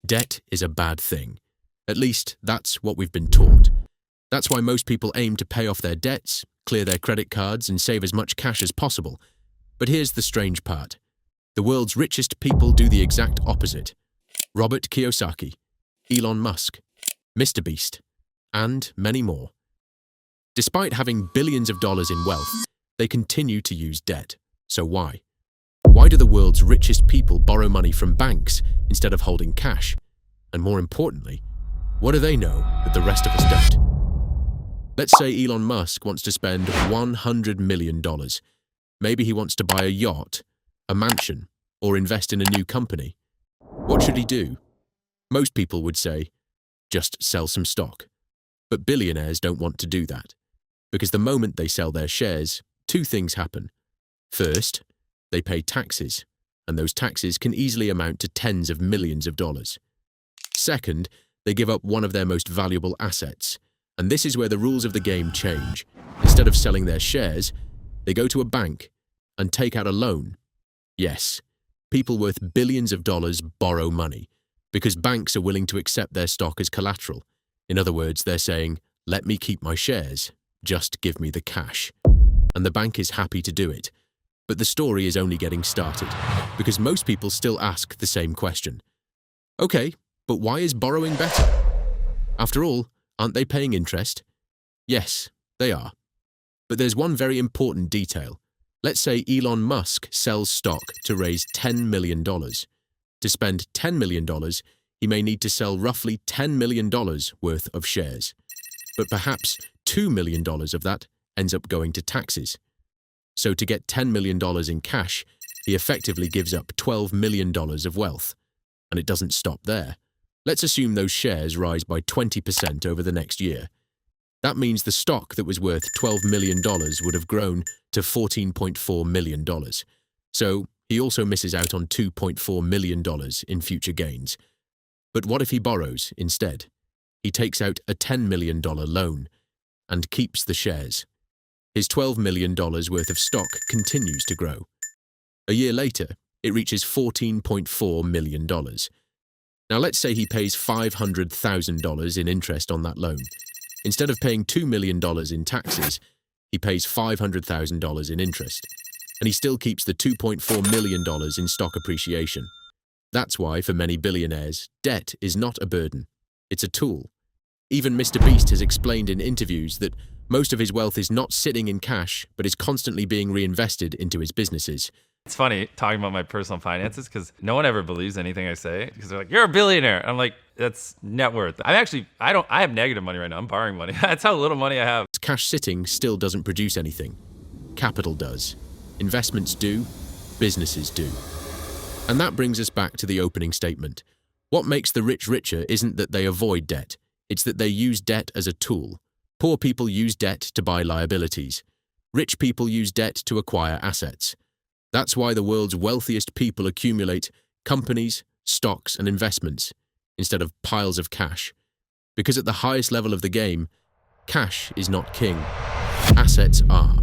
Debt is a bad thing. At least, that's what we've been taught. That's why most people aim to pay off their debts, clear their credit cards, and save as much cash as possible. But here's the strange part. The world's richest people do the exact opposite. Robert Kiyosaki, Elon Musk, MrBeast, and many more. Despite having billions of dollars in wealth, they continue to use debt. So why? Why do the world's richest people borrow money from banks instead of holding cash? And more importantly, what do they know that the rest of us don't? Let's say Elon Musk wants to spend $100 million. Maybe he wants to buy a yacht, a mansion, or invest in a new company. What should he do? Most people would say, just sell some stock. But billionaires don't want to do that, because the moment they sell their shares, two things happen. First, they pay taxes, and those taxes can easily amount to tens of millions of dollars. Second, they give up one of their most valuable assets, and this is where the rules of the game change. Instead of selling their shares, they go to a bank and take out a loan. Yes, people worth billions of dollars borrow money, because banks are willing to accept their stock as collateral. In other words, they're saying, let me keep my shares, just give me the cash. And the bank is happy to do it. But the story is only getting started, because most people still ask the same question. Okay, but why is borrowing better? After all, aren't they paying interest? Yes, they are. But there's one very important detail. Let's say Elon Musk sells stock to raise $10 million. To spend $10 million, he may need to sell roughly $10 million worth of shares. But perhaps $2 million of that ends up going to taxes. So to get $10 million in cash, he effectively gives up $12 million of wealth. And it doesn't stop there. Let's assume those shares rise by 20% over the next year. That means the stock that was worth $12 million would have grown to $14.4 million. So he also misses out on $2.4 million in future gains. But what if he borrows instead? He takes out a $10 million loan and keeps the shares. His $12 million worth of stock continues to grow. A year later, it reaches $14.4 million. Now let's say he pays $500,000 in interest on that loan. Instead of paying $2 million in taxes, he pays $500,000 in interest. And he still keeps the $2.4 million in stock appreciation. That's why, for many billionaires, debt is not a burden. It's a tool. Even MrBeast has explained in interviews that most of his wealth is not sitting in cash, but is constantly being reinvested into his businesses. It's funny talking about my personal finances because no one ever believes anything I say because they're like, you're a billionaire. I'm like, that's net worth. I have negative money right now. I'm borrowing money. That's how little money I have. Cash sitting still doesn't produce anything. Capital does. Investments do. Businesses do. And that brings us back to the opening statement. What makes the rich richer isn't that they avoid debt. It's that they use debt as a tool. Poor people use debt to buy liabilities. Rich people use debt to acquire assets. That's why the world's wealthiest people accumulate companies, stocks, and investments instead of piles of cash. Because at the highest level of the game, cash is not king. Assets are.